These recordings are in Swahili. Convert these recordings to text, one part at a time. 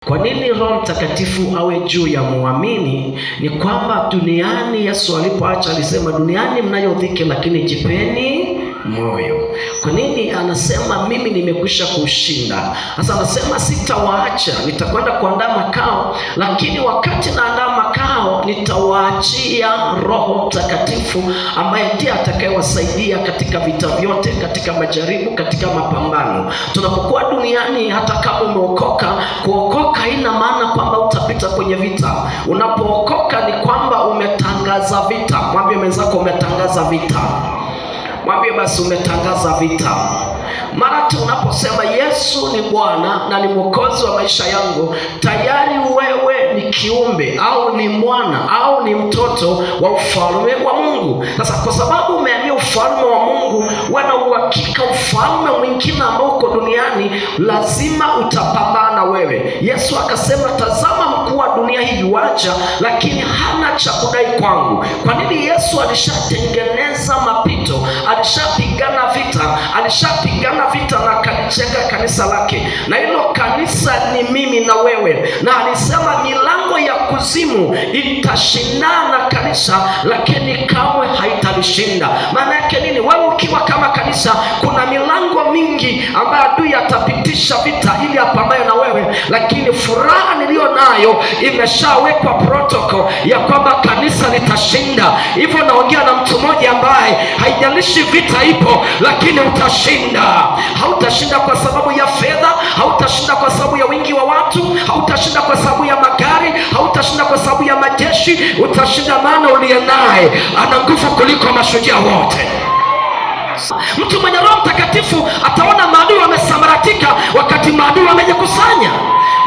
Kwa nini Roho Mtakatifu awe juu ya muamini? Ni kwamba duniani, Yesu alipoacha alisema, duniani mnayo dhiki lakini jipeni moyo. Kwa nini anasema mimi nimekwisha kushinda? Sasa anasema sitawaacha, nitakwenda kuandaa makao, lakini wakati naandaa makao nitawaachia Roho Mtakatifu ambaye ndiye atakayewasaidia katika vita vyote, katika majaribu, katika mapambano. Tunapokuwa duniani, hata kama umeokoka, kuokoka haina maana kwamba utapita kwenye vita. Unapookoka ni kwamba umetangaza vita. Mwambie mwenzako umetangaza vita. Mwambie basi umetangaza vita. Mara tu unaposema Yesu ni Bwana na ni Mwokozi wa maisha yangu, tayari wewe ni kiumbe au ni mwana au ni mtoto wa ufalme wa Mungu. Sasa kwa sababu umehamia ufalme wa Mungu, wana uhakika ufalme mwingine ambao uko duniani lazima utapambana wewe. Yesu akasema, tazama mkuu wa dunia hii yuaja, lakini hana cha kudai kwangu. Kwa nini? Yesu alishatengeneza mapito, alishapigana vita na akalijenga kanisa lake, na hilo kanisa ni mimi na wewe. Na alisema milango ya kuzimu itashindana na kanisa, lakini kamwe haitalishinda. Maana yake nini? Wewe ukiwa kama kanisa, kuna milango mingi ambayo adui atapitisha vita ili apambane na wewe, lakini furaha niliyo nayo imeshawekwa protocol ya kwamba kanisa litashinda. Hivyo naongea na mtu mmoja ambaye haijalishi vita ipo, lakini utashinda. Hautashinda kwa sababu ya fedha, hautashinda kwa sababu ya wingi wa watu, hautashinda kwa sababu ya magari, hautashinda kwa sababu ya majeshi. Utashinda maana uliye naye ana nguvu kuliko mashujaa wote. Mtu mwenye Roho Mtakatifu ataona maadui wamesambaratika wakati maadui wamejikusanya.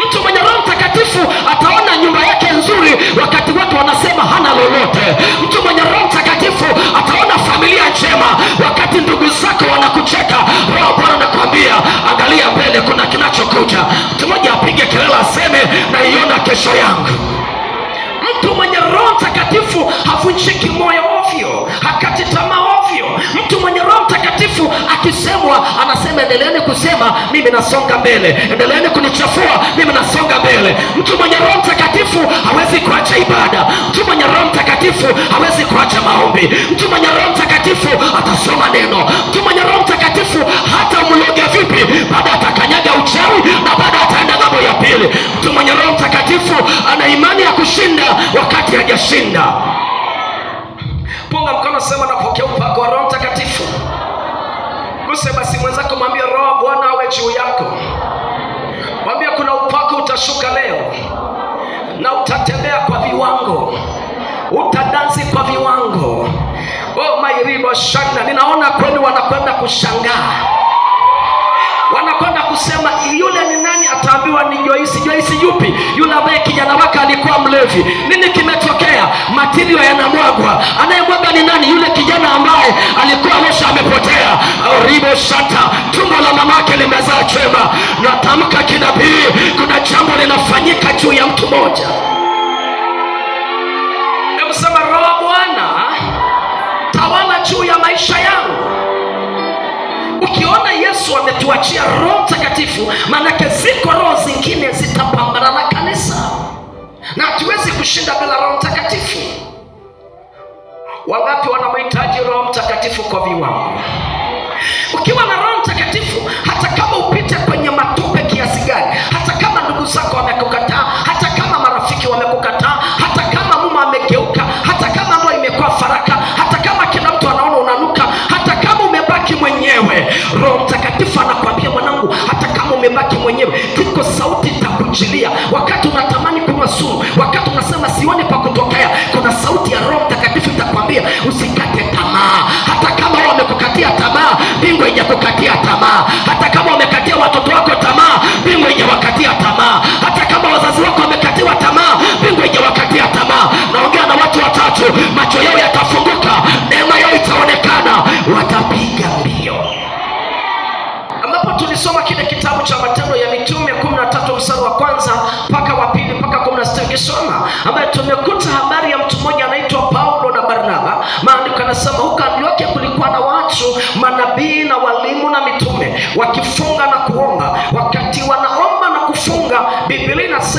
Mtu mwenye Roho Mtakatifu ataona nyumba yake nzuri wakati watu wanasema hana lolote. Mtu mwenye Roho Mtakatifu ataona familia njema wakati ndugu zako wanakucheka. Roho Bwana anakuambia, angalia mbele, kuna kinachokuja. Mtu mmoja apige kelele aseme, naiona kesho yangu. Mtu mwenye Roho Mtakatifu havunjiki moyo ovyo, hakati tamaa ovyo. Mtu mwenye Roho Mtakatifu akisemwa anasema, endeleeni kusema, mimi nasonga mbele. Endeleeni kunichafua, mimi nasonga mbele. Mtu mwenye Roho Mtakatifu hawezi kuacha ibada. Mtu mwenye Roho Mtakatifu hawezi kuacha maombi. Mtu mwenye Roho Mtakatifu atasoma neno. Mtu mwenye Roho Mtakatifu hata mloge vipi, baada atakanyaga uchawi na baada ataenda ngambo ya pili. Mtu mwenye Roho Mtakatifu ana imani ya kushinda wakati hajashinda. Punga mkono, sema napokea upako wa Roho Mtakatifu. Guse basi mwenzako, mwambie Roho Bwana awe juu yako. Mwambie kuna upako utashuka leo na utatembea kwa viwango, utadansi kwa viwango. Oh my ribo shanda, ninaona kwenu wanakwenda kushangaa, wanakwenda kusema yule ni nani? Ataambiwa ni Joyce. Joyce yupi? Yule ambaye kijana wake alikuwa mlevi. Nini kimetokea? Material yanamwagwa. Anayemwaga ni nani? Yule kijana ambaye alikuwa amesha amepotea. Ribo shata, tumbo la mamake limezaa chema. Natamka kinabii, kuna jambo linafanyika juu ya mtu mmoja. Hebu sema, Roho Bwana tawala juu ya maisha yangu. Ukiona Yesu ametuachia Roho Mtakatifu, maanake ziko roho zingine zitapambana na kanisa, na hatuwezi kushinda bila Roho Mtakatifu. Wangapi wanamhitaji Roho Mtakatifu kwa viwango? Ukiwa na Roho Mtakatifu, hata kama upite kwenye matope kiasi gani, hata kama ndugu zako wamekukataa, hata kama marafiki wamekukataa, hata kama mume amegeuka, hata kama ndoa imekuwa faraka, hata kama kila mtu anaona unanuka, hata kama umebaki mwenyewe, Roho Mtakatifu anakuambia, mwanangu, hata kama umebaki mwenyewe, kiko sauti itakujilia. Wakati unatamani kunywa sumu, wakati unasema sioni pa kutokea, kuna sauti ya Roho Mtakatifu itakwambia usikate tamaa. Hata kama wamekukatia tamaa, mbingu haijakukatia tamaa. Hata kama wamekatia watoto wako tamaa, mbingu haijawakatia tamaa. Hata kama wazazi wako wamekatiwa tamaa, mbingu haijawakatia tamaa. Naongea na watu watatu, macho yao yatafunguka, neema yao itaonekana, watapiga mbio. Ambapo tulisoma kile kitabu cha Matendo ya Mitume 13 mstari wa kwanza mpaka wa pili mpaka 16 kisoma, ambaye tumekuta habari ya mtu mmoja anaitwa Paulo na Barnaba. Maandiko yanasema huko Antiokia kulikuwa na watu manabii na walimu na mitume wakifunga na kuomba. Wakati wanaomba na kufunga, Biblia inasema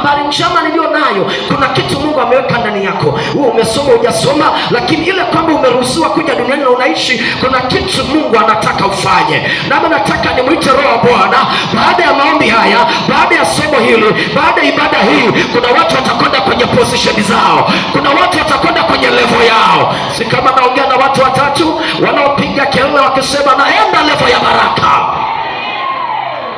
habari njema niliyo nayo, kuna kitu Mungu ameweka ndani yako. Wewe umesoma hujasoma, lakini ile kwamba umeruhusiwa kuja duniani na unaishi, kuna kitu Mungu anataka ufanye. Nami nataka nimwite Roho wa Bwana baada ya maombi haya, baada ya somo hili, baada ya ibada hii, kuna watu watakwenda kwenye position zao, kuna watu watakwenda kwenye level yao. Si kama naongea na watu watatu wanaopiga kelele wakisema naenda level ya baraka.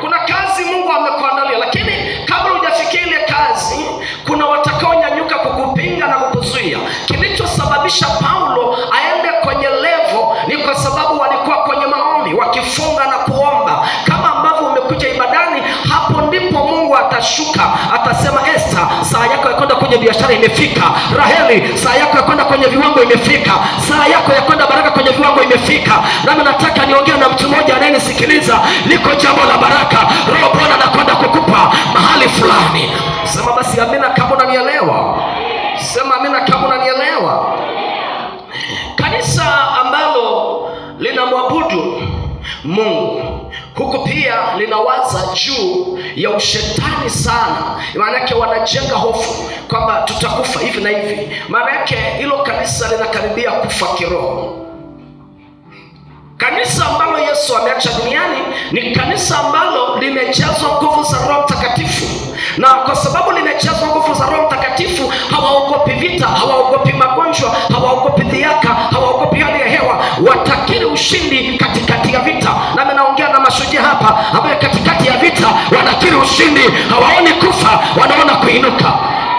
Kuna kazi Mungu amekuandalia, lakini kabla hujafikia ile kazi, kuna watakaonyanyuka kukupinga na kukuzuia. Kilichosababisha Paulo aende kwenye level ni kwa sababu walikuwa kwenye maombi, wakifunga na kuomba. Kama ambavyo umekuja ibadani, hapo ndipo Mungu atashuka, atasema Esther, saa yako ya kwenda kwenye biashara imefika. Raheli, saa yako ya kwenda kwenye viwango imefika. Saa yako ya kwenda baraka kwenye viwango imefika. Nami nataka niongee na mtu mmoja anayenisikiliza, liko jambo la baraka. Roho Bwana anakwenda kukupa mahali fulani. Sema basi amina kama unanielewa. Sema amina kama unanielewa. Kanisa ambalo linamwabudu Mungu huku pia linawaza juu ya ushetani sana. Maana yake wanajenga hofu kwamba tutakufa hivi na hivi. Maana yake hilo kanisa linakaribia kufa kiroho. Kanisa ambalo Yesu ameacha duniani ni kanisa ambalo limejazwa nguvu za Roho Mtakatifu, na kwa sababu limejazwa nguvu za Roho Mtakatifu, hawaogopi vita, hawaogopi magonjwa, hawaogopi dhihaka, hawaogopi hali ya hewa. Watakiri ushindi katikati ya vita. Nami naongea na mashujaa hapa ambao katikati ya vita wanakiri ushindi, hawaoni kufa, wanaona kuinuka.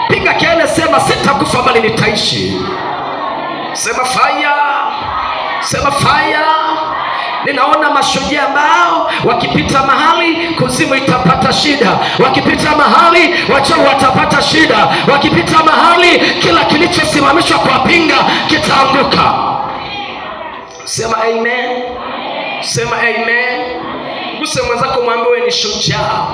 Piga kelele, sema sitakufa bali nitaishi. Sema fire, sema fire. Ninaona mashujaa ambao wakipita mahali kuzimu itapata shida, wakipita mahali wachawi watapata shida, wakipita mahali kila kilichosimamishwa kwa pinga kitaanguka. Sema amen. Sema amen. Guse mwenzako, mwambie wewe ni shujaa.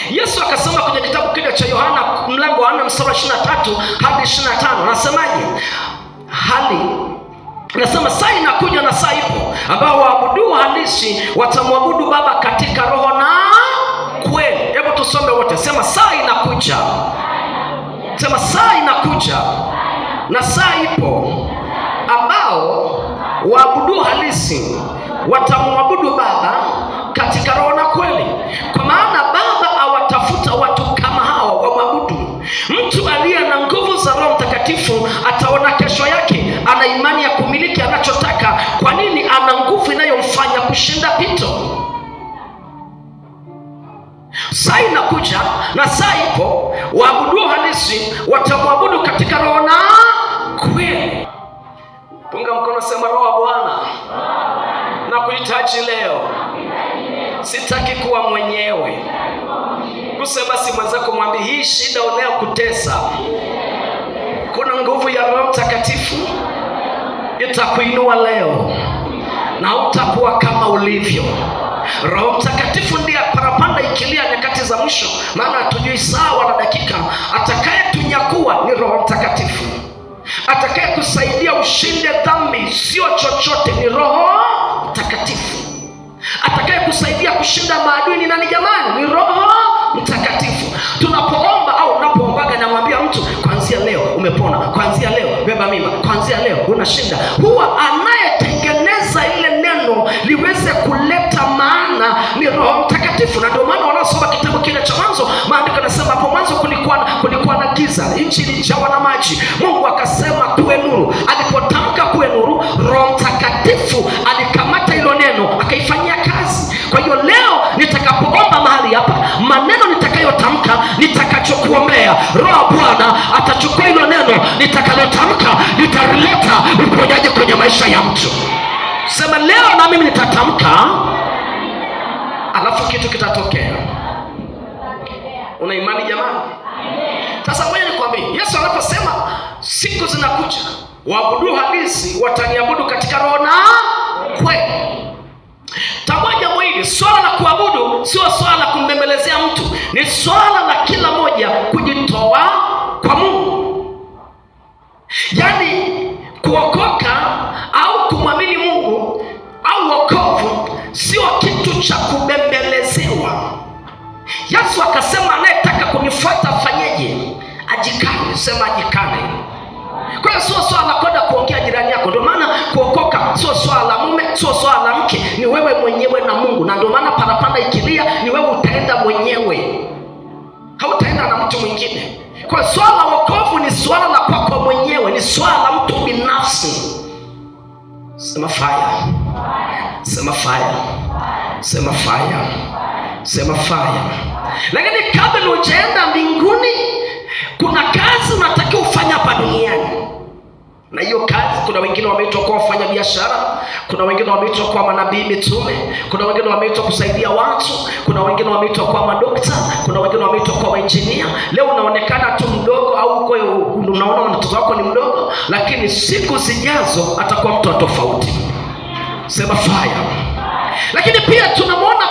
Yesu akasema kwenye kitabu kile cha Yohana mlango wa 4 mstari 23 hadi 25, anasemaje? Nasema saa inakuja na saa ipo ambao waabudu halisi watamwabudu Baba katika roho na kweli. Hebu tusome wote. Sema saa inakuja. Sema saa inakuja na saa ipo ambao waabudu halisi watamwabudu Baba katika roho na kweli. Kwa maana Baba awatafuta watu kama hawa wamwabudu. Mtu aliye na nguvu za Roho Mtakatifu ataona kesho yake, ana imani ya kumiliki anachotaka. Kwa nini? Ana nguvu inayomfanya kushinda pito. Saa inakuja na saa ipo, waabudu halisi watamwabudu katika roho na kweli. Punga mkono, sema Roho wa Bwana na kuhitaji leo. Sitaki kuwa mwenyewe. Kusema si mwenzako, mwambie hii shida unayokutesa, kuna nguvu ya Roho Mtakatifu itakuinua leo na hutakuwa kama ulivyo. Roho Mtakatifu ndiye parapanda ikilia nyakati za mwisho, maana hatujui saa wala dakika. Atakayetunyakua ni Roho Mtakatifu. Atakaye kusaidia ushinde dhambi sio chochote, ni Roho Mtakatifu. Atakaye kusaidia kushinda maadui ni nani jamani? Ni Roho Mtakatifu. Tunapoomba au unapoombaga, namwambia mtu kuanzia leo umepona, kuanzia leo beba mimba, kuanzia leo unashinda. Huwa anayetengeneza ile neno liweze kuleta maana ni Roho Mtakatifu. Na ndio maana wanaosoma kitabu kile cha Mwanzo, maandiko yanasema hapo mwanzo kulikuwa na giza, nchi ilijawa na maji. Mungu akasema kuwe nuru. Alipotamka kuwe nuru, Roho Mtakatifu alikamata hilo neno akaifanyia kazi. Kwa hiyo leo nitakapoomba mahali hapa, maneno nitakayotamka, nitakachokuombea, Roho Bwana atachukua hilo neno nitakalotamka, litaleta uponyaji kwenye maisha ya mtu. Sema leo na mimi nitatamka, alafu kitu kitatokea. Una imani jamani? Sasa ngoja nikwambie, Yesu anaposema siku zinakuja waabudu halisi wataniabudu katika roho na kweli. Tamoja mwili, swala la kuabudu sio swala la kumbembelezea mtu, ni swala la kila moja kujitoa kwa Mungu. Yaani kuokoka au kumwamini Mungu au wokovu sio kitu cha kubembelezewa. Yesu akasema anayetaka kunifuata Sema jikane. Kwa hiyo sio swala la kwenda kuongea jirani yako. Ndio maana kuokoka sio swala la mume, sio swala la mke, ni wewe mwenyewe na Mungu. Na ndio maana parapanda ikilia ni wewe utaenda mwenyewe, hautaenda na mtu mwingine. Kwa hiyo swala la wokovu ni swala la kwako mwenyewe, ni swala la mtu binafsi. Sema fire. Sema fire. Sema fire. Sema fire. Lakini kabla hujaenda mbinguni, kuna kazi unatakiwa ufanye hapa duniani. Na hiyo kazi, kuna wengine wameitwa kwa wafanya biashara, kuna wengine wameitwa kwa manabii, mitume, kuna wengine wameitwa kusaidia watu, kuna wengine wameitwa kwa madokta, kuna wengine wameitwa kwa engineer. Leo unaonekana tu mdogo, au unaona mtoto wako ni mdogo, lakini siku zijazo atakuwa mtu tofauti. Sema fire. Lakini pia tunamwona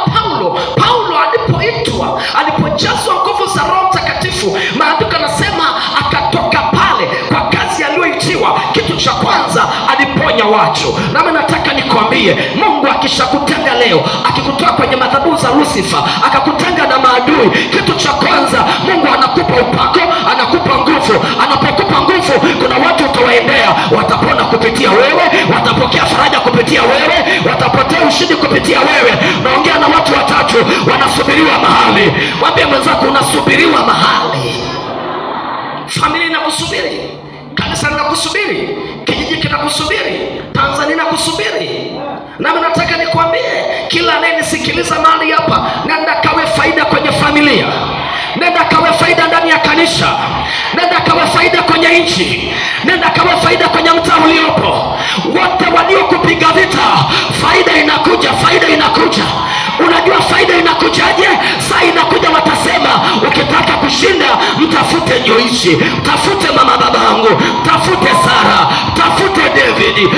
Paulo alipoitwa, alipojazwa nguvu za Roho Mtakatifu, maandiko yanasema akatoka pale kwa kazi aliyoitiwa. Kitu cha kwanza aliponya watu. Nami nataka nikwambie, Mungu akishakutenga leo, akikutoa kwenye madhabahu za Lucifer, akakutenga na maadui, kitu cha kwanza Mungu anakupa upako, anakupa nguvu. Anapokupa nguvu, kuna watu utawaendea, watapona kupitia wewe, watapokea faraja kupitia wewe, watapokea ushindi kupitia wewe. Naongea na watu watatu wanasubiriwa mahali. Mwambie mwenzako unasubiriwa mahali. Familia inakusubiri, kanisa linakusubiri, kijiji kinakusubiri, Tanzania inakusubiri. Nami nataka nikwambie, kila anayenisikiliza mahali hapa, nenda kawe faida kwenye familia, nenda kawe faida ndani ya kanisa, nenda kawe faida kwenye nchi, nenda kawe faida kwenye mtaa uliopo. Wote waliokupiga vita, faida inakuja, faida inakuja. Unajua faida inakujaje? Saa inakuja watasema, ukitaka kushinda mtafute Joishi, mtafute mama babangu, mtafute Sara, mtafute David.